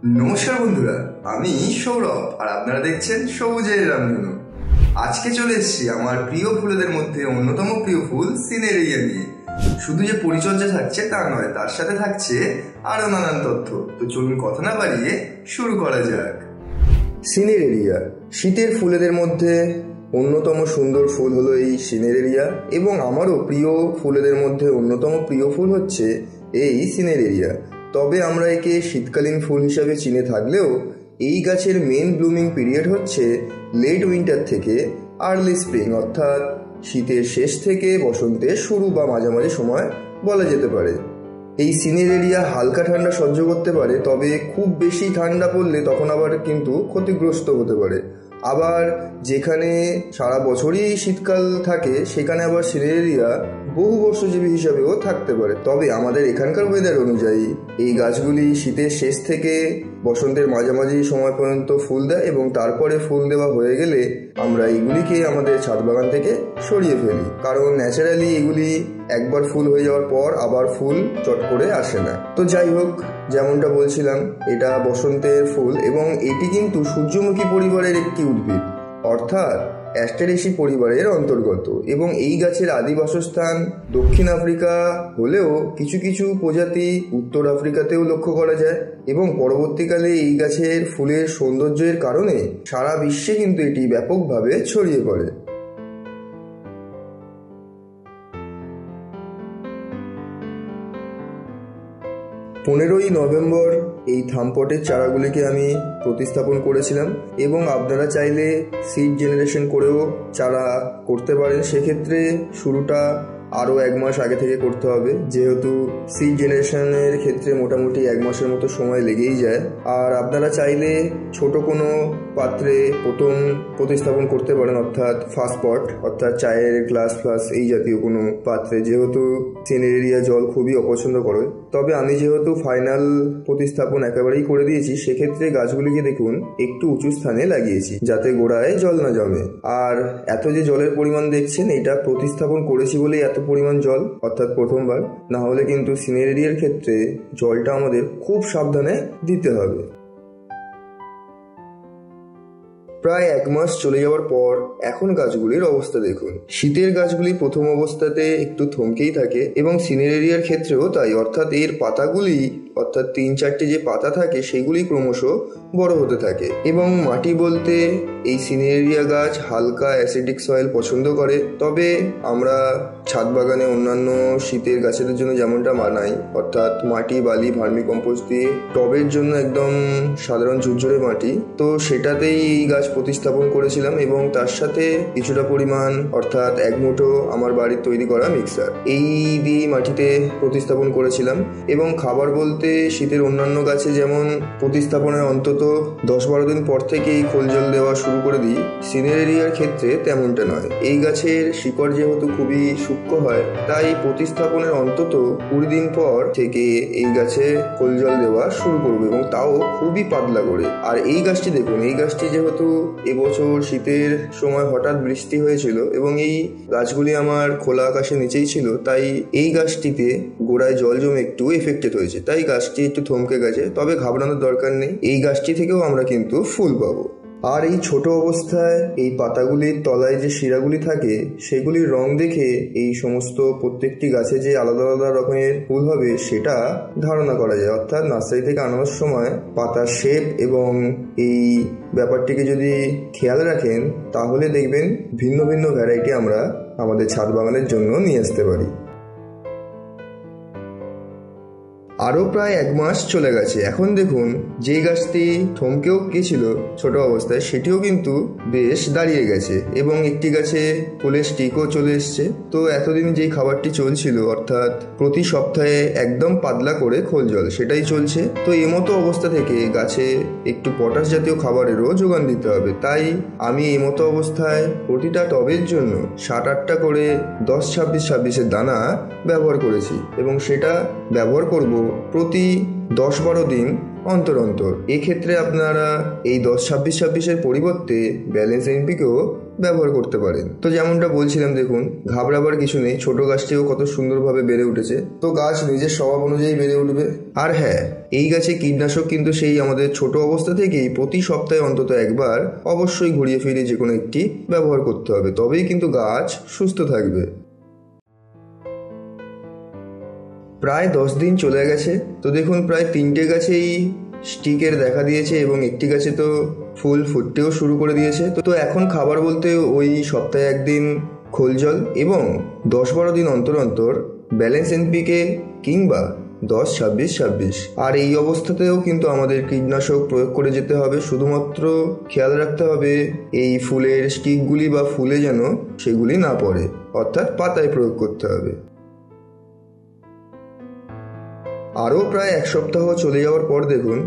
নমস্কার বন্ধুরা, আমি সৌরভ আর আপনারা দেখছেন সবুজের রামধনু। আজকে চলে এসেছি আমার প্রিয় ফুলেদের মধ্যে অন্যতম প্রিয় ফুল সিনেরেরিয়া নিয়ে। শুধু যে পরিচর্যা থাকছে তা নয়, তার সাথে থাকছে আরো নানান তথ্য। তো চলুন কথা না বাড়িয়ে শুরু করা যাক। সিনেরেরিয়া শীতের ফুলেদের মধ্যে অন্যতম সুন্দর ফুল হলো এই সিনেরেরিয়া, এবং আমারও প্রিয় ফুলেদের মধ্যে অন্যতম প্রিয় ফুল হচ্ছে এই সিনেরেরিয়া। তবে আমরা একে শীতকালীন ফুল হিসাবে চিনে থাকলেও এই গাছের মেন ব্লুমিং পিরিয়ড হচ্ছে লেট উইন্টার থেকে আর্লি স্প্রিং, অর্থাৎ শীতের শেষ থেকে বসন্তের শুরু বা মাঝামাঝি সময় বলা যেতে পারে। এই সিনেরেরিয়া হালকা ঠান্ডা সহ্য করতে পারে, তবে খুব বেশি ঠান্ডা পড়লে তখন আবার কিন্তু ক্ষতিগ্রস্ত হতে পারে। আবার যেখানে সারা বছরই শীতকাল থাকে সেখানে আবার সিনেরেরিয়া বহু বর্ষজীবী হিসাবেও থাকতে পারে। তবে আমাদের এখানকার ওয়েদার অনুযায়ী এই গাছগুলি শীতের শেষ থেকে বসন্তের মাঝামাঝি সময় পর্যন্ত ফুল দেয়, এবং তারপরে ফুল দেওয়া হয়ে গেলে আমরা এগুলিকে আমাদের ছাদ বাগান থেকে সরিয়ে ফেলি, কারণ ন্যাচারালি এগুলি একবার ফুল হয়ে যাওয়ার পর আবার ফুল চট করে আসে না। তো যাই হোক, যেমনটা বলছিলাম, এটা বসন্তের ফুল এবং এটি কিন্তু সূর্যমুখী পরিবারের একটি উদ্ভিদ, অর্থাৎ অ্যাস্টেরেসি পরিবারের অন্তর্গত। এবং এই গাছের আদি বাসস্থান দক্ষিণ আফ্রিকা হলেও কিছু কিছু প্রজাতি উত্তর আফ্রিকাতেও লক্ষ্য করা যায়, এবং পরবর্তীকালে এই গাছের ফুলের সৌন্দর্যের কারণে সারা বিশ্বে কিন্তু এটি ব্যাপকভাবে ছড়িয়ে পড়ে। 15ই নভেম্বর এই থামপটের চারাগুলিকে আমি প্রতিস্থাপন করেছিলাম, এবং আপনারা চাইলে সিড জেনারেশন করেও চারা করতে পারেন। সেক্ষেত্রে শুরুটা আরও 1 মাস আগে থেকে করতে হবে, যেহেতু সিড জেনারেশনের ক্ষেত্রে মোটামুটি 1 মাসের মতো সময় লেগেই যায়। আর আপনারা চাইলে ছোট কোনো পাত্রে প্রথম প্রতিস্থাপন করতে পারেন, অর্থাৎ ফার্স্ট পট, অর্থাৎ চায়ের গ্লাস ফ্লাস এই জাতীয় কোনো পাত্রে, যেহেতু সিনেরেরিয়া জল খুবই অপছন্দ করে। তবে আমি যেহেতু ফাইনাল প্রতিস্থাপন একেবারেই করে দিয়েছি, সেক্ষেত্রে গাছগুলিকে দেখুন একটু উঁচু স্থানে লাগিয়েছি যাতে গোড়ায় জল না জমে। আর এত যে জলের পরিমাণ দেখছেন, এটা প্রতিস্থাপন করেছি বলেই এত পরিমাণ জল, অর্থাৎ প্রথমবার। না হলে কিন্তু সিনেরেরিয়ার ক্ষেত্রে জলটা আমাদের খুব সাবধানে দিতে হবে। প্রায় 1 মাস চলে যাওয়ার পর এখন গাছগুলির অবস্থা দেখুন। শীতের গাছগুলি প্রথম অবস্থাতে একটু থমকেই থাকে, এবং সিনেরেরিয়ার ক্ষেত্রেও তাই, অর্থাৎ এর পাতাগুলি, অর্থাৎ 3-4টে যে পাতা থাকে সেগুলি ক্রমশ বড় হতে থাকে। এবং মাটি বলতে এই সিনেরেরিয়া গাছ হালকা অ্যাসিডিক সয়েল পছন্দ করে। তবে আমরা ছাদ বাগানে অন্যান্য শীতের গাছেদের জন্য যেমনটা বানাই, অর্থাৎ মাটি, বালি, ভার্মি কম্পোস্ট দিয়ে টবের জন্য একদম সাধারণ ঝুরঝুরে মাটি, তো সেটাতেই এই গাছ প্রতিস্থাপন করেছিলাম, এবং তার সাথে কিছুটা পরিমাণ, অর্থাৎ 1 মুঠো আমার বাড়ির তৈরি করা মিক্সার, এই দিয়ে মাটিতে প্রতিস্থাপন করেছিলাম। এবং খাবার বলতে শীতের অন্যান্য গাছে যেমন প্রতিস্থাপনের অন্তত 10-12 দিন পর থেকেই খোল জল দেওয়া শুরু করে দিই, সিনেরেরিয়ার ক্ষেত্রে তেমনটা নয়। এই গাছের শিকড় যেহেতু খুবই সূক্ষ্ম হয়, তাই প্রতিস্থাপনের অন্তত 20 দিন পর থেকে এই গাছে খোল জল দেওয়া শুরু করবো, এবং তাও খুবই পাতলা করে। আর এই গাছটি দেখুন, এই গাছটি যেহেতু এবছর শীতের সময় হঠাৎ বৃষ্টি হয়েছিল এবং এই গাছগুলি আমার খোলা আকাশের নিচেই ছিল, তাই এই গাছটিতে গোড়ায় জল জমে একটু এফেক্টেড হয়েছে, তাই গাছটি একটু থমকে গেছে। তবে ঘাবড়ানোর দরকার নেই, এই গাছটি থেকেও আমরা কিন্তু ফুল পাবো। আর এই ছোট অবস্থায় এই পাতাগুলির তলায় যে শিরাগুলি থাকে সেগুলির রং দেখে এই সমস্ত প্রত্যেকটি গাছে যে আলাদা আলাদা রকমের ফুল হবে সেটা ধারণা করা যায়। অর্থাৎ নার্সারি থেকে আনার সময় পাতার শেপ এবং এই ব্যাপারটিকে যদি খেয়াল রাখেন, তাহলে দেখবেন ভিন্ন ভিন্ন ভ্যারাইটি আমরা আমাদের ছাদ বাগানের জন্য নিয়ে আসতে পারি। আরও প্রায় 1 মাস চলে গেছে। এখন দেখুন, যে গাছটি থমকেও গিয়েছিল ছোট অবস্থায়, সেটিও কিন্তু বেশ দাঁড়িয়ে গেছে, এবং একটি গাছে ফুলের স্টিকও চলে এসছে। তো এতদিন যেই খাবারটি চলছিল, অর্থাৎ প্রতি সপ্তাহে একদম পাতলা করে খোল জল, সেটাই চলছে। তো এমতো অবস্থা থেকে গাছে একটু পটাশ জাতীয় খাবারেরও যোগান দিতে হবে। তাই আমি এমতো অবস্থায় প্রতিটা টবের জন্য 7-8টা করে 10-26-26-এর দানা ব্যবহার করেছি, এবং সেটা ব্যবহার করব প্রতি 10-12 দিন অন্তর অন্তর। এক্ষেত্রে আপনারা এই 10-26-26-এর পরিবর্তে ব্যালেন্স এনপিকেও ব্যবহার করতে পারেন। তো যেমনটা বলছিলাম, দেখুন ঘাবড়াবার কিছু নেই, ছোট গাছটিও কত সুন্দরভাবে বেড়ে উঠেছে। তো গাছ নিজের স্বভাব অনুযায়ী বেড়ে উঠবে। আর হ্যাঁ, এই গাছে কীটনাশক কিন্তু সেই আমাদের ছোট অবস্থা থেকেই প্রতি সপ্তাহে অন্তত একবার অবশ্যই ঘুরিয়ে ফিরিয়ে যে কোনো একটি ব্যবহার করতে হবে, তবেই কিন্তু গাছ সুস্থ থাকবে। প্রায় 10 দিন চলে গেছে। তো দেখুন প্রায় 3টে গাছেই স্টিকের দেখা দিয়েছে এবং একটি গাছে তো ফুল ফুটতেও শুরু করে দিয়েছে। তো এখন খাবার বলতে ওই সপ্তাহে একদিন খোল জল এবং 10-12 দিন অন্তর অন্তর ব্যালেন্স এনপিকে কিংবা 10-26-26। আর এই অবস্থাতেও কিন্তু আমাদের কীটনাশক প্রয়োগ করে যেতে হবে। শুধুমাত্র খেয়াল রাখতে হবে এই ফুলের স্টিকগুলি বা ফুলে যেন সেগুলি না পড়ে, অর্থাৎ পাতায় প্রয়োগ করতে হবে। আরও প্রায় 1 সপ্তাহ চলে যাওয়ার পর দেখুন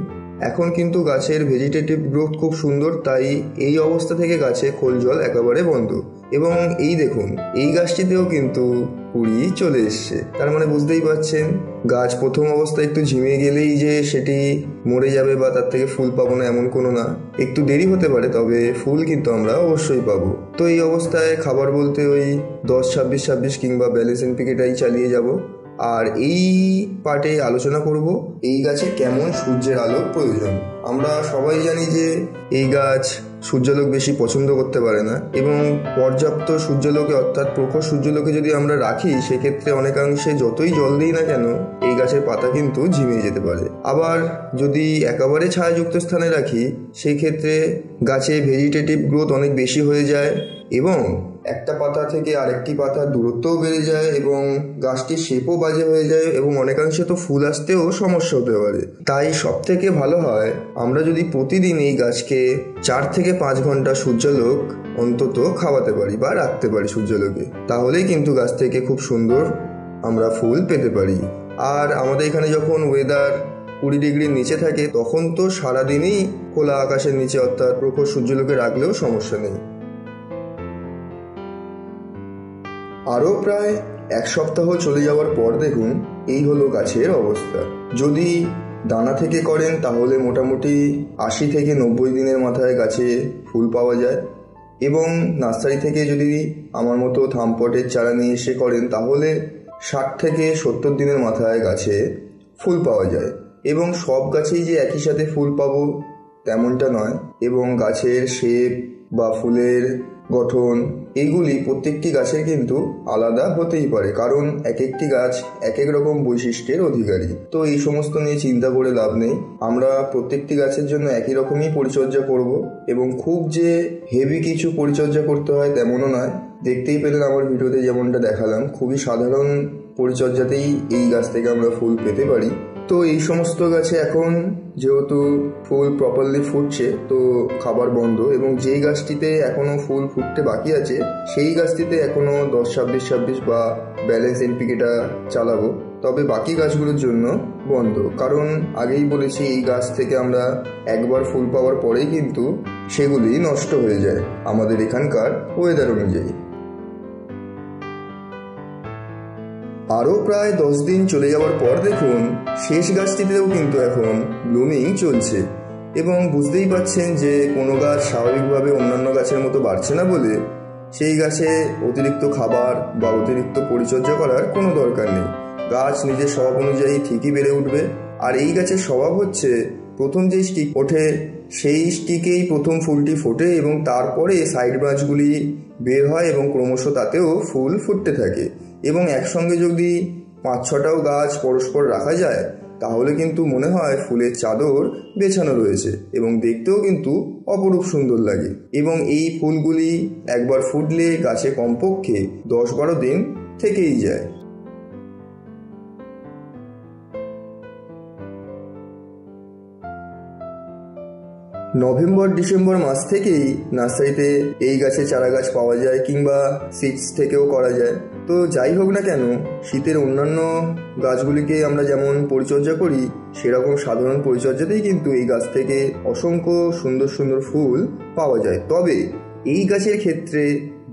এখন কিন্তু গাছের ভেজিটেটিভ গ্রোথ খুব সুন্দর, তাই এই অবস্থা থেকে গাছে খোল জল একেবারে বন্ধ। এবং এই দেখুন এই গাছটিতেও কিন্তু কুড়ি চলে এসছে। তার মানে বুঝতেই পারছেন গাছ প্রথম অবস্থায় একটু ঝিমিয়ে গেলেই যে সেটি মরে যাবে বা তার থেকে ফুল পাবো না এমন কোনো না, একটু দেরি হতে পারে, তবে ফুল কিন্তু আমরা অবশ্যই পাবো। তো এই অবস্থায় খাবার বলতে ওই 10-26-26 কিংবা ব্যালেন্স এনপিকেটাই চালিয়ে যাব। আর এই পার্টে আলোচনা করব এই গাছে কেমন সূর্যের আলো প্রয়োজন। আমরা সবাই জানি যে এই গাছ সূর্যালোক বেশি পছন্দ করতে পারে না এবং পর্যাপ্ত সূর্যালোকে অর্থাৎ প্রখর সূর্যালোকে যদি আমরা রাখি সেক্ষেত্রে অনেকাংশে যতই জল দিই না কেন এই গাছের পাতা কিন্তু ঝিমিয়ে যেতে পারে। আবার যদি একেবারে ছায়াযুক্ত স্থানে রাখি সেই ক্ষেত্রে গাছে ভেজিটেটিভ গ্রোথ অনেক বেশি হয়ে যায় এবং একটা পাতা থেকে আরেকটি পাতার দূরত্বও বেড়ে যায় এবং গাছটির শেপও বাজে হয়ে যায় এবং অনেকাংশে তো ফুল আসতেও সমস্যা হতে পারে। তাই সব থেকে ভালো হয় আমরা যদি প্রতিদিন এই গাছকে 4 থেকে 5 ঘন্টা সূর্যালোক অন্তত খাওয়াতে পারি বা রাখতে পারি সূর্যালোকে, তাহলেই কিন্তু গাছ থেকে খুব সুন্দর আমরা ফুল পেতে পারি। আর আমাদের এখানে যখন ওয়েদার 20 ডিগ্রির নিচে থাকে তখন তো সারাদিনই খোলা আকাশের নিচে অর্থাৎ প্রখর সূর্যালোকে রাখলেও সমস্যা নেই। আরও প্রায় 1 সপ্তাহ চলে যাওয়ার পর দেখুন এই হলো গাছের অবস্থা। যদি দানা থেকে করেন তাহলে মোটামুটি 80 থেকে 90 দিনের মাথায় গাছে ফুল পাওয়া যায় এবং নার্সারি থেকে যদি আমার মতো থামপটের চারা নিয়ে এসে করেন তাহলে 60 থেকে 70 দিনের মাথায় গাছে ফুল পাওয়া যায়। এবং সব গাছেই যে একই সাথে ফুল পাবো তেমনটা নয় এবং গাছের শেপ বা ফুলের গঠন এগুলি প্রত্যেকটি গাছের কিন্তু আলাদা হতেই পারে, কারণ এক একটি গাছ এক এক রকম বৈশিষ্ট্যের অধিকারী। তো এই সমস্ত নিয়ে চিন্তা করে লাভ নেই, আমরা প্রত্যেকটি গাছের জন্য একই রকমই পরিচর্যা করব এবং খুব যে হেভি কিছু পরিচর্যা করতে হয় তেমনও নয়। দেখতেই পেলেন আমার ভিডিওতে যেমনটা দেখালাম, খুবই সাধারণ পরিচর্যাতেই এই গাছ থেকে আমরা ফুল পেতে পারি। তো এই সমস্ত গাছে এখন যেহেতু ফুল প্রপারলি ফুটছে তো খাবার বন্ধ এবং যেই গাছটিতে এখনো ফুল ফুটতে বাকি আছে সেই গাছটিতে এখনো 10-26-26 বা ব্যালেন্স এনপিকেটা চালাবো, তবে বাকি গাছগুলোর জন্য বন্ধ। কারণ আগেই বলেছি এই গাছ থেকে আমরা একবার ফুল পাওয়ার পরেই কিন্তু সেগুলি নষ্ট হয়ে যায় আমাদের এখানকার ওয়েদার অনুযায়ী। আরও প্রায় 10 দিন চলে যাওয়ার পর দেখুন শেষ গাছটিতেও কিন্তু এখন ব্লুমিং চলছে এবং বুঝতেই পাচ্ছেন যে কোনো গাছ স্বাভাবিকভাবে অন্যান্য গাছের মতো বাড়ছে না বলে সেই গাছে অতিরিক্ত খাবার বা অতিরিক্ত পরিচর্যা করার কোনো দরকার নেই। গাছ নিজের স্বভাব অনুযায়ী ঠিকই বেড়ে উঠবে। আর এই গাছের স্বভাব হচ্ছে প্রথম যে স্টিক ওঠে সেই স্টিকেই প্রথম ফুলটি ফোটে এবং তারপরে সাইড ব্রাঞ্চগুলি বের হয় এবং ক্রমশ তাতেও ফুল ফুটতে থাকে এবং একসঙ্গে যদি 5-6টাও গাছ পরস্পর রাখা যায় তাহলে কিন্তু মনে হয় ফুলের চাদর বেছানো রয়েছে এবং দেখতেও কিন্তু অপরূপ সুন্দর লাগে। এবং এই ফুলগুলি একবার ফুটলে গাছে কমপক্ষে 10-12 দিন থেকেই যায়। নভেম্বর-ডিসেম্বর মাস থেকেই নার্সারিতে এই গাছে চারা গাছ পাওয়া যায় কিংবা সিডস থেকেও করা যায়। তো যাই হোক না কেন শীতের অন্যান্য গাছগুলিকে আমরা যেমন পরিচর্যা করি সেরকম সাধারণ পরিচর্যাতেই কিন্তু এই গাছ থেকে অসংখ্য সুন্দর সুন্দর ফুল পাওয়া যায়। তবে এই গাছের ক্ষেত্রে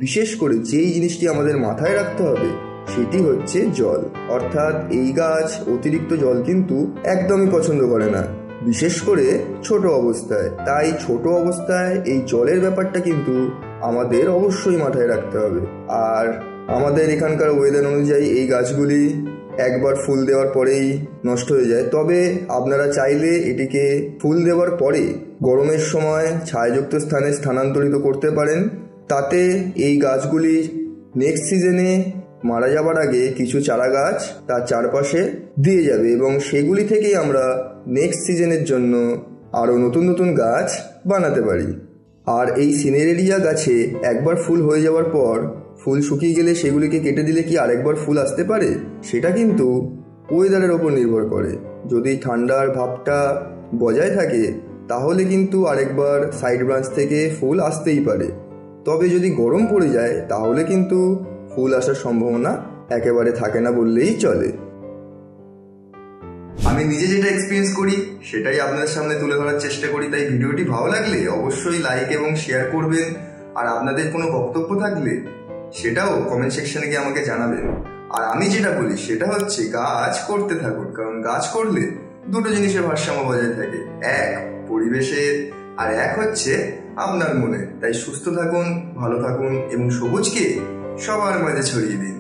বিশেষ করে যেই জিনিসটি আমাদের মাথায় রাখতে হবে সেটি হচ্ছে জল। অর্থাৎ এই গাছ অতিরিক্ত জল কিন্তু একদমই পছন্দ করে না। বিশেষ করে ছোট অবস্থায়। তাই ছোট অবস্থায় এই জলের ব্যাপারটা কিন্তু আমাদের অবশ্যই মাথায় রাখতে হবে। আর আমাদের এখানকার ওয়েদার অনুযায়ী এই গাছগুলি একবার ফুল দেওয়ার পরেই নষ্ট হয়ে যায়। তবে আপনারা চাইলে এটিকে ফুল দেওয়ার পরে গরমের সময় ছায়াযুক্ত স্থানে স্থানান্তরিত করতে পারেন। তাতে এই গাছগুলি নেক্সট সিজনে মারা যাবার আগে কিছু চারা গাছ তার চারপাশে দিয়ে যাবে এবং সেগুলি থেকেই আমরা নেক্সট সিজনের জন্য আরও নতুন নতুন গাছ বানাতে পারি। আর এই সিনেরেরিয়া গাছে একবার ফুল হয়ে যাওয়ার পর ফুল শুকিয়ে গেলে সেগুলিকে কেটে দিলে কি আরেকবার ফুল আসতে পারে? সেটা কিন্তু ওয়েদারের ওপর নির্ভর করে। যদি ঠান্ডার ভাবটা বজায় থাকে তাহলে কিন্তু আরেকবার সাইড ব্রাঞ্চ থেকে ফুল আসতেই পারে। তবে যদি গরম পড়ে যায় তাহলে কিন্তু ফুল আসার সম্ভাবনা একেবারে থাকে না বললেই চলে। আমি নিজে যেটা এক্সপিরিয়েন্স করি সেটাই আপনাদের সামনে তুলে ধরার চেষ্টা করি। তাই ভিডিওটি ভালো লাগলে অবশ্যই লাইক এবং শেয়ার করবেন। আর আপনাদের কোনো বক্তব্য থাকলে সেটাও কমেন্ট সেকশনে গিয়ে আমাকে জানাবেন। আর আমি যেটা বলি সেটা হচ্ছে গাছ করতে থাকুন, কারণ গাছ করলে দুটো জিনিসের ভারসাম্য বজায় থাকে, এক পরিবেশের আর এক হচ্ছে আপনার মনে। তাই সুস্থ থাকুন, ভালো থাকুন এবং সবুজকে সবার মাঝে ছড়িয়ে দিন।